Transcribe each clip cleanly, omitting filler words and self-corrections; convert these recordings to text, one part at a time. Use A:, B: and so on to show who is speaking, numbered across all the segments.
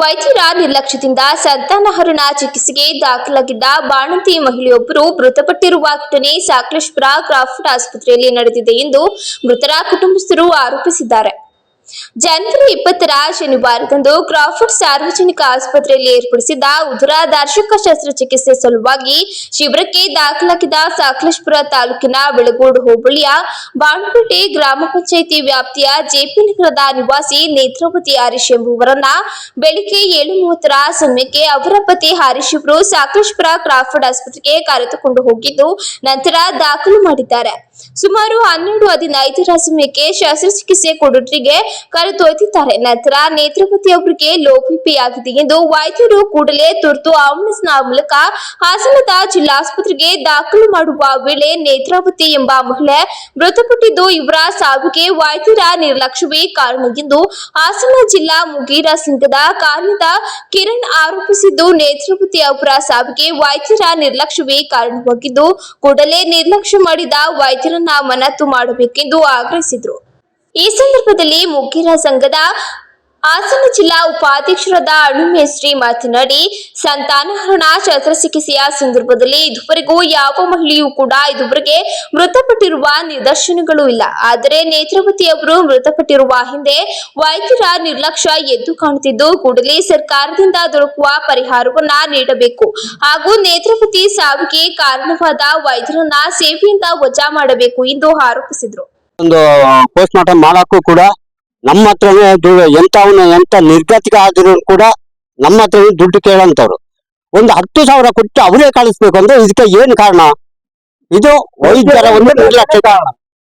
A: ವೈದ್ಯರ ನಿರ್ಲಕ್ಷ್ಯದಿಂದ ಸಂತಾನಹರಣ ಚಿಕಿತ್ಸೆಗೆ ದಾಖಲಾಗಿದ್ದ ಬಾಣಂತಿ ಮಹಿಳೆಯೊಬ್ಬರು ಮೃತಪಟ್ಟಿರುವ ಘಟನೆ ಸಕಲೇಶಪುರ ಕ್ರಾಫರ್ಡ್ ಆಸ್ಪತ್ರೆಯಲ್ಲಿ ನಡೆದಿದೆ ಎಂದು ಮೃತರ ಕುಟುಂಬಸ್ಥರು ಆರೋಪಿಸಿದ್ದಾರೆ. ಜನವರಿ 20ರ ಶನಿವಾರದಂದು ಕ್ರಾಫರ್ಡ್ ಸಾರ್ವಜನಿಕ ಆಸ್ಪತ್ರೆಯಲ್ಲಿ ಏರ್ಪಡಿಸಿದ್ದ ಉದರದಾರ್ಶಕ ಶಸ್ತ್ರಚಿಕಿತ್ಸೆ ಸಲುವಾಗಿ ಶಿಬಿರಕ್ಕೆ ದಾಖಲಾಗಿದ್ದ ಸಕಲೇಶಪುರ ತಾಲೂಕಿನ ಬೆಳಗೋಡು ಹೋಬಳಿಯ ಬಾಣಪೇಟೆ ಗ್ರಾಮ ಪಂಚಾಯಿತಿ ವ್ಯಾಪ್ತಿಯ ಜೆಪಿ ನಗರದ ನಿವಾಸಿ ನೇತ್ರಾವತಿ ಹರೀಶ್ ಎಂಬುವರನ್ನ ಬೆಳಿಗ್ಗೆ 7:30ರ ಸಮಯಕ್ಕೆ ಅವರ ಪತಿ ಹರೀಶ್ ಅವರು ಸಕಲೇಶಪುರ ಕ್ರಾಫರ್ಡ್ ಆಸ್ಪತ್ರೆಗೆ ಕರೆದುಕೊಂಡು ಹೋಗಿದ್ದು ನಂತರ ದಾಖಲು ಮಾಡಿದ್ದಾರೆ. ಸುಮಾರು 12:15ರ ಸಮಯಕ್ಕೆ ಶಸ್ತ್ರಚಿಕಿತ್ಸೆ ಕೊಠಡಿಗೆ ಕರೆದೊಯ್ದಿದ್ದಾರೆ. ನಂತರ ನೇತ್ರಾವತಿ ಅವರಿಗೆ ಲೋ ಬಿಪಿ ಆಗಿದೆ ಎಂದು ವೈದ್ಯರು ಕೂಡಲೇ ತುರ್ತು ಆಂಬ್ಯುಲೆನ್ಸ್ನ ಮೂಲಕ ಹಾಸನದ ಜಿಲ್ಲಾಸ್ಪತ್ರೆಗೆ ದಾಖಲು ಮಾಡುವ ವೇಳೆ ನೇತ್ರಾವತಿ ಎಂಬ ಮಹಿಳೆ ಮೃತಪಟ್ಟಿದ್ದು ಇವರ ಸಾವಿಗೆ ವೈದ್ಯರ ನಿರ್ಲಕ್ಷ್ಯವೇ ಕಾರಣ ಎಂದು ಹಾಸನ ಜಿಲ್ಲಾ ಮುಗೀರ ಸಂಘದ ಕಾರ್ಯದ ಕಿರಣ್ ಆರೋಪಿಸಿದ್ದು, ನೇತ್ರಾವತಿ ಅವರ ಸಾವಿಗೆ ವೈದ್ಯರ ನಿರ್ಲಕ್ಷ್ಯವೇ ಕಾರಣವಾಗಿದ್ದು ಕೂಡಲೇ ನಿರ್ಲಕ್ಷ್ಯ ಮಾಡಿದ ವೈದ್ಯರನ್ನ ಮನತ್ತು ಮಾಡಬೇಕೆಂದು ಆಗ್ರಹಿಸಿದರು. ಈ ಸಂದರ್ಭದಲ್ಲಿ ಮುಗೀರ ಸಂಘದ ಹಾಸನ ಜಿಲ್ಲಾ ಉಪಾಧ್ಯಕ್ಷರಾದ ಅಣ್ಣುಮೇಸ್ತ್ರಿ ಮಾತನಾಡಿ, ಸಂತಾನಹರಣ ಶಸ್ತ್ರಚಿಕಿತ್ಸೆಯ ಸಂದರ್ಭದಲ್ಲಿ ಇದುವರೆಗೂ ಯಾವ ಮಹಿಳೆಯೂ ಕೂಡ ಇದುವರೆಗೆ ಮೃತಪಟ್ಟಿರುವ ನಿದರ್ಶನಗಳು ಇಲ್ಲ. ಆದರೆ ನೇತ್ರಾವತಿ ಅವರು ಮೃತಪಟ್ಟಿರುವ ಹಿಂದೆ ವೈದ್ಯರ ನಿರ್ಲಕ್ಷ್ಯ ಎದ್ದು ಕಾಣುತ್ತಿದ್ದು, ಕೂಡಲೇ ಸರ್ಕಾರದಿಂದ ದೊರಕುವ ಪರಿಹಾರವನ್ನ ನೀಡಬೇಕು ಹಾಗೂ ನೇತ್ರಾವತಿ ಸಾವಿಗೆ ಕಾರಣವಾದ ವೈದ್ಯರನ್ನ ಸೇವೆಯಿಂದ ವಜಾ ಮಾಡಬೇಕು ಎಂದು ಆರೋಪಿಸಿದರು.
B: ಒಂದು ಪೋಸ್ಟ್ ಮಾರ್ಟಮ್ ಮಾಡಕ್ಕೂ ಕೂಡ ನಮ್ಮ ಹತ್ರನೇ ಎಂತ ನಿರ್ಗತಿಕ ಆದ್ರೂ ಕೂಡ ನಮ್ಮ ಹತ್ರ ದುಡ್ಡು ಕೇಳಂತವ್ರು. ಒಂದು 10,000 ಕೊಟ್ಟು ಅವರೇ ಕಳಿಸ್ಬೇಕು ಅಂದ್ರೆ ಇದಕ್ಕೆ ಏನು ಕಾರಣ? ಇದು ವೈದ್ಯರ ಒಂದು ನಿರ್ಲಕ್ಷ್ಯ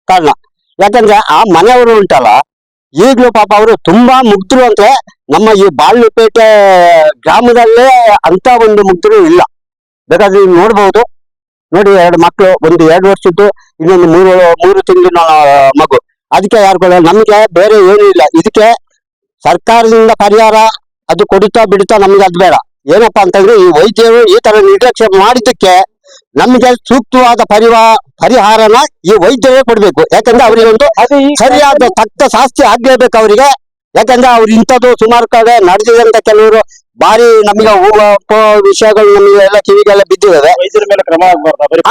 B: ಕಾರಣ. ಯಾಕಂದ್ರೆ ಆ ಮನೆಯವರು ಉಂಟಲ್ಲ, ಈಗಲೂ ಪಾಪ ಅವರು ತುಂಬಾ ಮುಗ್ಧರು ಅಂದ್ರೆ ನಮ್ಮ ಈ ಬಾಳ್ಯಪೇಟೆ ಗ್ರಾಮದಲ್ಲೇ ಅಂತ ಒಂದು ಮುಗ್ಧರು ಇಲ್ಲ. ಬೇಕಾದ್ರೆ ನೀವು ನೋಡ್ಬಹುದು. ನೋಡಿ, 2 ಮಕ್ಕಳು, ಒಂದು 2 ವರ್ಷದ್ದು, ಇನ್ನೊಂದು 3 ತಿಂಗಳಿನ ಮಗು. ಅದಕ್ಕೆ ಯಾರು ನಮ್ಗೆ ಬೇರೆ ಏನೂ ಇಲ್ಲ. ಇದಕ್ಕೆ ಸರ್ಕಾರದಿಂದ ಪರಿಹಾರ ಅದು ಕೊಡುತ್ತಾ ಬಿಡುತ್ತಾ ನಮ್ಗೆ ಅದು ಬೇಡ. ಏನಪ್ಪಾ ಅಂತಂದ್ರೆ ಈ ವೈದ್ಯರು ಈ ತರ ನಿರ್ಲಕ್ಷ್ಯ ಮಾಡಿದ್ದಕ್ಕೆ ನಮ್ಗೆ ಸೂಕ್ತವಾದ ಪರಿಹಾರನ ಈ ವೈದ್ಯರೇ ಕೊಡ್ಬೇಕು. ಯಾಕಂದ್ರೆ ಅವರಿಗೆ ಒಂದು ಸರಿಯಾದ ತಕ್ಕ ಶಾಸ್ತಿ ಆಗ್ಲೇಬೇಕು ಅವರಿಗೆ. ಯಾಕಂದ್ರೆ ಅವ್ರು ಇಂಥದ್ದು ಸುಮಾರು ಕಡೆ ನಡೆದಿದೆ ಅಂತ ಕೆಲವರು ಬಾರಿ ನಮಗೆ ವಿಷಯಗಳು ನಮಗೆ ಎಲ್ಲ ಕಿವಿಗೆಲ್ಲ ಬಿದ್ದಿದ್ದಾವೆ.
C: ವೈದ್ಯರ ಮೇಲೆ ಕ್ರಮ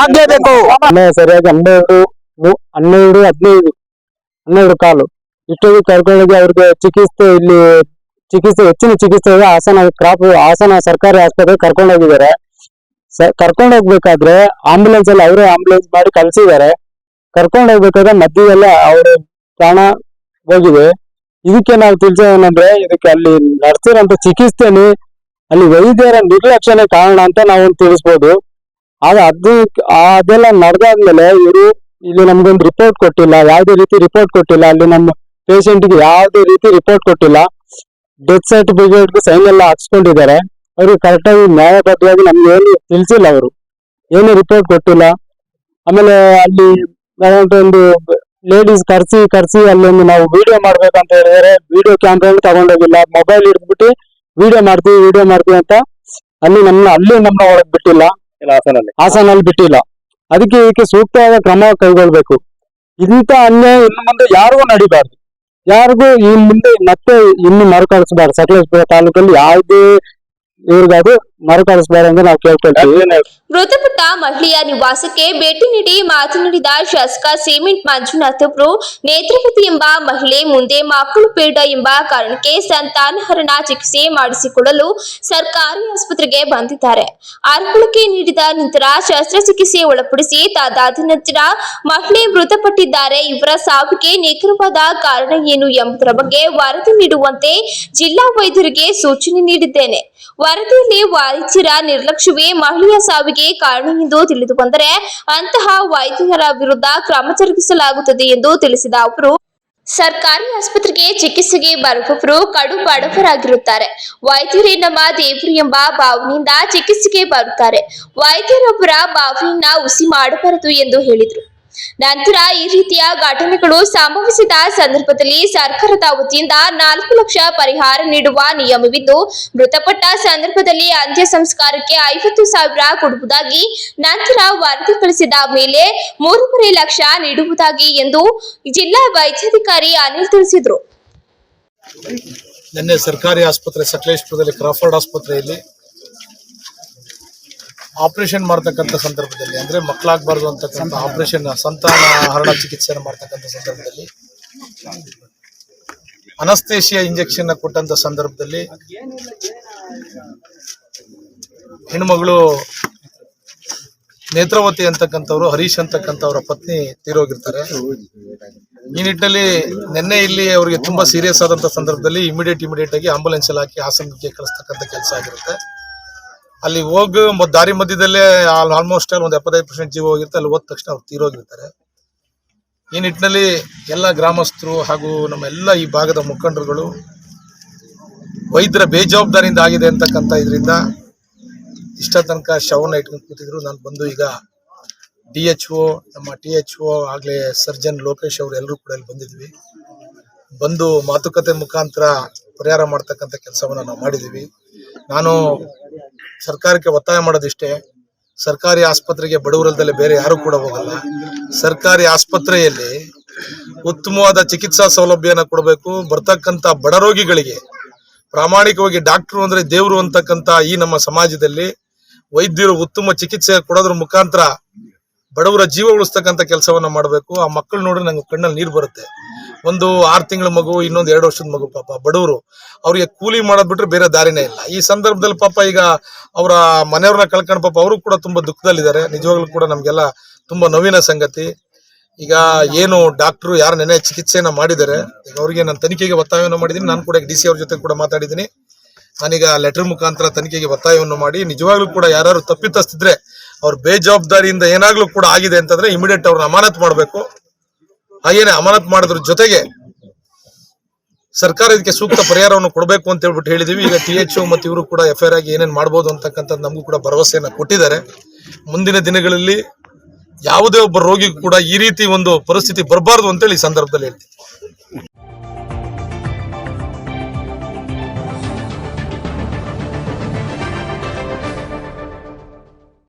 B: ಆಗ್ಲೇಬೇಕು.
C: ಸರಿಯಾಗಿ 12 ಕಾಲು ಇಷ್ಟೊಂದು ಕರ್ಕೊಂಡೋಗಿ ಅವ್ರಿಗೆ ಹೆಚ್ಚಿನ ಚಿಕಿತ್ಸೆ ಹಾಸನ ಸರ್ಕಾರಿ ಆಸ್ಪತ್ರೆ ಕರ್ಕೊಂಡೋಗಿದ್ದಾರೆ. ಕರ್ಕೊಂಡೋಗ್ಬೇಕಾದ್ರೆ ಆಂಬುಲೆನ್ಸ್ ಅಲ್ಲಿ ಅವರೇ ಆಂಬುಲೆನ್ಸ್ ಮಾಡಿ ಕಳ್ಸಿದ್ದಾರೆ. ಕರ್ಕೊಂಡೋಗ್ಬೇಕಾದ್ರೆ ಮಧ್ಯದಲ್ಲೇ ಅವ್ರ ಪ್ರಾಣ ಹೋಗಿದೆ. ಇದಕ್ಕೆ ನಾವು ತಿಳಿಸೋದೇನಂದ್ರೆ, ಇದಕ್ಕೆ ಅಲ್ಲಿ ನಡೆಸಿರೋಂಥ ಚಿಕಿತ್ಸೆನೇ ಅಲ್ಲಿ ವೈದ್ಯರ ನಿರ್ಲಕ್ಷ್ಯನೇ ಕಾರಣ ಅಂತ ನಾವು ತಿಳಿಸ್ಬೋದು. ಅದೆಲ್ಲ ನಡೆದಾದ್ಮೇಲೆ ಇವರು ಇಲ್ಲಿ ನಮ್ಗೊಂದು ರಿಪೋರ್ಟ್ ಕೊಟ್ಟಿಲ್ಲ, ಯಾವುದೇ ರೀತಿ ರಿಪೋರ್ಟ್ ಕೊಟ್ಟಿಲ್ಲ. ಅಲ್ಲಿ ನಮ್ಮ ಪೇಷಂಟ್ಗೆ ಯಾವುದೇ ರೀತಿ ರಿಪೋರ್ಟ್ ಕೊಟ್ಟಿಲ್ಲ. ಡೆತ್ ಸರ್ಟಿಫಿಕೇಟ್ಗೆ ಸೈನ್ ಎಲ್ಲ ಹಾಕ್ಸ್ಕೊಂಡಿದ್ದಾರೆ. ಅವರು ಕರೆಕ್ಟಾಗಿ ನ್ಯಾಯಬದ್ಧವಾಗಿ ನಮ್ಗೆ ಏನು ತಿಳಿಸಿಲ್ಲ, ಅವರು ಏನು ರಿಪೋರ್ಟ್ ಕೊಟ್ಟಿಲ್ಲ. ಆಮೇಲೆ ಅಲ್ಲಿ ಒಂದು ಲೇಡೀಸ್ ಕರ್ಸಿ ಅಲ್ಲೊಂದು ನಾವು ವಿಡಿಯೋ ಮಾಡ್ಬೇಕಂತ ಹೇಳಿದರೆ ವಿಡಿಯೋ ಕ್ಯಾಮ್ರಾ ತಗೊಂಡೋಗಿಲ್ಲ. ಮೊಬೈಲ್ ಹಿಡ್ಬಿಟ್ಟು ವಿಡಿಯೋ ಮಾಡ್ತೀವಿ ಅಂತ ಅಲ್ಲಿ ನಮ್ಮನ್ನ ಒಳಗ್ ಬಿಟ್ಟಿಲ್ಲ, ಹಾಸನಲ್ಲಿ ಬಿಟ್ಟಿಲ್ಲ. ಇದಕ್ಕೆ ಸೂಕ್ತವಾದ ಕ್ರಮ ಕೈಗೊಳ್ಬೇಕು. ಇಂಥ ಅನ್ಯಾಯ ಇನ್ನು ಮುಂದೆ ಯಾರಿಗೂ ನಡಿಬಾರ್ದು. ಯಾರಿಗೂ ಇನ್ನು ಮರುಕಳಿಸಬಾರ್ದು. ಸಕಲೇಶಪುರ ತಾಲೂಕಲ್ಲಿ ಯಾವುದೇ ಇವ್ರಿಗಾದ್ರು ಮರುಕಳಿಸಬಾರ್ದು ಅಂತ ನಾವು ಕೇಳ್ಕೊಳ್ತೀವಿ.
A: ಮೃತಪಟ್ಟ ಮಹಿಳೆಯ ನಿವಾಸಕ್ಕೆ ಭೇಟಿ ನೀಡಿ ಮಾತನಾಡಿದ ಶಾಸಕ ಸಿಮೆಂಟ್ ಮಂಜುನಾಥ್ ಅವರು, ನೇತ್ರಾವತಿ ಎಂಬ ಮಹಿಳೆ ಮುಂದೆ ಮಕ್ಕಳು ಬೇಡ ಎಂಬ ಕಾರಣಕ್ಕೆ ಸಂತಾನಹರಣ ಚಿಕಿತ್ಸೆ ಮಾಡಿಸಿಕೊಳ್ಳಲು ಸರ್ಕಾರಿ ಆಸ್ಪತ್ರೆಗೆ ಬಂದಿದ್ದಾರೆ. ಆರೋಗ್ಯಕ್ಕೆ ನೀಡಿದ ನಂತರ ಶಸ್ತ್ರಚಿಕಿತ್ಸೆ ಒಳಪಡಿಸಿ ತದಾದ ನಂತರ ಮಹಿಳೆ ಮೃತಪಟ್ಟಿದ್ದಾರೆ. ಇವರ ಸಾವಿಗೆ ನಿಖರವಾದ ಕಾರಣ ಏನು ಎಂಬುದರ ಬಗ್ಗೆ ವರದಿ ನೀಡುವಂತೆ ಜಿಲ್ಲಾ ವೈದ್ಯರಿಗೆ ಸೂಚನೆ ನೀಡಿದ್ದೇನೆ. ವರದಿಯಲ್ಲಿ ವೈದ್ಯರ ನಿರ್ಲಕ್ಷ್ಯವೇ ಮಹಿಳೆಯ ಸಾವಿಗೆ ಕಾರಣ ಎಂದು ತಿಳಿದು ಬಂದರೆ ಅಂತಹ ವೈದ್ಯರ ವಿರುದ್ಧ ಕ್ರಮ ಜರುಗಿಸಲಾಗುತ್ತದೆ ಎಂದು ತಿಳಿಸಿದ ಅವರು, ಸರ್ಕಾರಿ ಆಸ್ಪತ್ರೆಗೆ ಚಿಕಿತ್ಸೆಗೆ ಬರುವವರು ಕಡು ಬಡವರಾಗಿರುತ್ತಾರೆ. ವೈದ್ಯರೇ ನಮ್ಮ ದೇವರು ಎಂಬ ಭಾವನೆಯಿಂದ ಚಿಕಿತ್ಸೆಗೆ ಬರುತ್ತಾರೆ. ವೈದ್ಯರೊಬ್ಬರ ಭಾವನೆಯನ್ನ ಹುಸಿ ಮಾಡಬಾರದು ಎಂದು ಹೇಳಿದರು. ನಂತರ ಈ ರೀತಿಯ ಘಟನೆಗಳು ಸಂಭವಿಸಿದ ಸಂದರ್ಭದಲ್ಲಿ ಸರ್ಕಾರದ ವತಿಯಿಂದ 4 ಲಕ್ಷ ಪರಿಹಾರ ನೀಡುವ ನಿಯಮವಿದ್ದು, ಮೃತಪಟ್ಟ ಸಂದರ್ಭದಲ್ಲಿ ಅಂತ್ಯ ಸಂಸ್ಕಾರಕ್ಕೆ 50,000 ಕೊಡುವುದಾಗಿ, ನಂತರ ವರದಿ ಕಳಿಸಿದ ಮೇಲೆ 3.5 ಲಕ್ಷ ನೀಡುವುದಾಗಿ ಎಂದು ಜಿಲ್ಲಾ ವೈದ್ಯಾಧಿಕಾರಿ ಅನಿಲ್ ತಿಳಿಸಿದರು.
D: ನಿನ್ನೆ ಸರ್ಕಾರಿ ಆಸ್ಪತ್ರೆ ಸಕಲೇಶ್ಪುರದಲ್ಲಿ ಕ್ರಾಫರ್ಡ್ ಆಸ್ಪತ್ರೆಯಲ್ಲಿ ಆಪರೇಷನ್ ಮಾಡ್ತಕ್ಕಂಥ ಸಂದರ್ಭದಲ್ಲಿ, ಅಂದ್ರೆ ಮಕ್ಕಳಾಗಬಾರ್ದು ಅಂತಕ್ಕಂಥ ಆಪರೇಷನ್ ಸಂತಾನ ಹರಣ ಚಿಕಿತ್ಸೆಯನ್ನು ಮಾಡ್ತಕ್ಕಂಥ ಸಂದರ್ಭದಲ್ಲಿ ಅನಸ್ತೇಶಿಯಾ ಇಂಜೆಕ್ಷನ್ ಕೊಟ್ಟಂತ ಸಂದರ್ಭದಲ್ಲಿ ಹೆಣ್ಮಗಳು ನೇತ್ರಾವತಿ ಅಂತಕ್ಕಂಥವ್ರು, ಹರೀಶ್ ಅಂತಕ್ಕಂಥವ್ರ ಪತ್ನಿ ತೀರೋಗಿರ್ತಾರೆ. ಈ ನಿಟ್ಟಿನಲ್ಲಿ ನಿನ್ನೆ ಇಲ್ಲಿ ಅವರಿಗೆ ತುಂಬಾ ಸೀರಿಯಸ್ ಆದಂತ ಸಂದರ್ಭದಲ್ಲಿ ಇಮಿಡಿಯೇಟ್ ಆಗಿ ಆಂಬುಲೆನ್ಸ್ ಅಲ್ಲಿ ಹಾಕಿ ಹಾಸನಕ್ಕೆ ಕಳಿಸ್ತಕ್ಕಂಥ ಕೆಲಸ ಆಗಿರುತ್ತೆ. ಅಲ್ಲಿ ದಾರಿ ಮಧ್ಯದಲ್ಲೇ ಆಲ್ಮೋಸ್ಟ್ ಒಂದು 75% ಜೀವ ಹೋಗಿರುತ್ತೆ. ಅಲ್ಲಿ ಹೋದ ತಕ್ಷಣ ಅವ್ರು ತೀರೋಗಿರ್ತಾರೆ. ಈ ನಿಟ್ಟಿನಲ್ಲಿ ಎಲ್ಲ ಗ್ರಾಮಸ್ಥರು ಹಾಗೂ ನಮ್ಮೆಲ್ಲ ಈ ಭಾಗದ ಮುಖಂಡರುಗಳು ವೈದ್ಯರ ಬೇಜವಾಬ್ದಾರಿಯಿಂದ ಆಗಿದೆ ಅಂತಕ್ಕಂಥ ಇದರಿಂದ ಇಷ್ಟ ತನಕ ಶವನ ಇಟ್ಕೊಂಡು ಕೂತಿದ್ರು. ನಾನು ಬಂದು ಈಗ DHO, ನಮ್ಮ THO ಆಗ್ಲೇ ಸರ್ಜನ್ ಲೋಕೇಶ್ ಅವರು ಎಲ್ಲರೂ ಕೂಡ ಇಲ್ಲಿ ಬಂದಿದ್ವಿ. ಬಂದು ಮಾತುಕತೆ ಮುಖಾಂತರ ಪರಿಹಾರ ಮಾಡ್ತಕ್ಕಂಥ ಕೆಲಸವನ್ನ ನಾವು ಮಾಡಿದ್ದೀವಿ. ನಾನು ಸರ್ಕಾರಕ್ಕೆ ಒತ್ತಾಯ ಮಾಡೋದಿಷ್ಟೇ, ಸರ್ಕಾರಿ ಆಸ್ಪತ್ರೆಗೆ ಬಡವರಲ್ಲದೆ ಬೇರೆ ಯಾರು ಕೂಡ ಹೋಗಲ್ಲ. ಸರ್ಕಾರಿ ಆಸ್ಪತ್ರೆಯಲ್ಲಿ ಉತ್ತಮವಾದ ಚಿಕಿತ್ಸಾ ಸೌಲಭ್ಯನ ಕೊಡಬೇಕು. ಬರ್ತಕ್ಕಂಥ ಬಡ ರೋಗಿಗಳಿಗೆ ಪ್ರಾಮಾಣಿಕವಾಗಿ ಡಾಕ್ಟ್ರು ಅಂದ್ರೆ ದೇವರು ಅಂತಕ್ಕಂಥ ಈ ನಮ್ಮ ಸಮಾಜದಲ್ಲಿ ವೈದ್ಯರು ಉತ್ತಮ ಚಿಕಿತ್ಸೆ ಕೊಡೋದ್ರ ಮುಖಾಂತರ ಬಡವರ ಜೀವ ಉಳಿಸ್ತಕ್ಕಂಥ ಕೆಲಸವನ್ನ ಮಾಡಬೇಕು. ಆ ಮಕ್ಕಳು ನೋಡ್ರೆ ನಂಗೆ ಕಣ್ಣಲ್ಲಿ ನೀರು ಬರುತ್ತೆ. ಒಂದು 6 ತಿಂಗಳ ಮಗು, ಇನ್ನೊಂದು 2 ವರ್ಷದ ಮಗು, ಪಾಪ ಬಡವರು, ಅವ್ರಿಗೆ ಕೂಲಿ ಮಾಡೋದ್ ಬಿಟ್ರೆ ಬೇರೆ ದಾರಿನೇ ಇಲ್ಲ. ಈ ಸಂದರ್ಭದಲ್ಲಿ ಪಾಪ ಈಗ ಅವರ ಮನೆಯವ್ರನ್ನ ಕಳ್ಕೊಂಡು ಪಾಪ ಅವರು ಕೂಡ ತುಂಬಾ ದುಃಖದಲ್ಲಿದ್ದಾರೆ. ನಿಜವಾಗ್ಲೂ ಕೂಡ ನಮ್ಗೆಲ್ಲ ತುಂಬಾ ನೋವಿನ ಸಂಗತಿ. ಈಗ ಏನು ಡಾಕ್ಟ್ರು ಯಾರು ನೆನೆ ಚಿಕಿತ್ಸೆಯನ್ನ ಮಾಡಿದ್ದಾರೆ, ಈಗ ಅವರಿಗೆ ನಾನು ತನಿಖೆಗೆ ಒತ್ತಾಯವನ್ನು ಮಾಡಿದ್ದೀನಿ. ನಾನು ಕೂಡ DC ಅವ್ರ ಜೊತೆ ಕೂಡ ಮಾತಾಡಿದ್ದೀನಿ. ನಾನೀಗ ಲೆಟರ್ ಮುಖಾಂತರ ತನಿಖೆಗೆ ಒತ್ತಾಯವನ್ನು ಮಾಡಿ ನಿಜವಾಗ್ಲೂ ಕೂಡ ಯಾರು ತಪ್ಪಿತಸ್ಥಿದ್ರೆ ಅವ್ರ ಬೇಜವಾಬ್ದಾರಿಯಿಂದ ಏನಾಗ್ಲೂ ಕೂಡ ಆಗಿದೆ ಅಂತಂದ್ರೆ ಇಮಿಡಿಯೇಟ್ ಅವ್ರನ್ನ ಅಮಾನತ್ ಮಾಡಬೇಕು. ಹಾಗೇನೆ ಅಮಾನತ್ ಮಾಡೋದ್ರ ಜೊತೆಗೆ ಸರ್ಕಾರ ಇದಕ್ಕೆ ಸೂಕ್ತ ಪರಿಹಾರವನ್ನು ಕೊಡಬೇಕು ಅಂತ ಹೇಳ್ಬಿಟ್ಟು ಹೇಳಿದೀವಿ. ಈಗ THO ಮತ್ತು ಇವರು ಕೂಡ FIR ಆಗಿ ಏನೇನು ಮಾಡ್ಬೋದು ಅಂತಕ್ಕಂಥದ್ದು ನಮಗೂ ಕೂಡ ಭರವಸೆಯನ್ನು ಕೊಟ್ಟಿದ್ದಾರೆ. ಮುಂದಿನ ದಿನಗಳಲ್ಲಿ ಯಾವುದೇ ಒಬ್ಬ ರೋಗಿಗೂ ಕೂಡ ಈ ರೀತಿ ಒಂದು ಪರಿಸ್ಥಿತಿ ಬರಬಾರ್ದು ಅಂತೇಳಿ ಈ ಸಂದರ್ಭದಲ್ಲಿ ಹೇಳ್ತೀನಿ.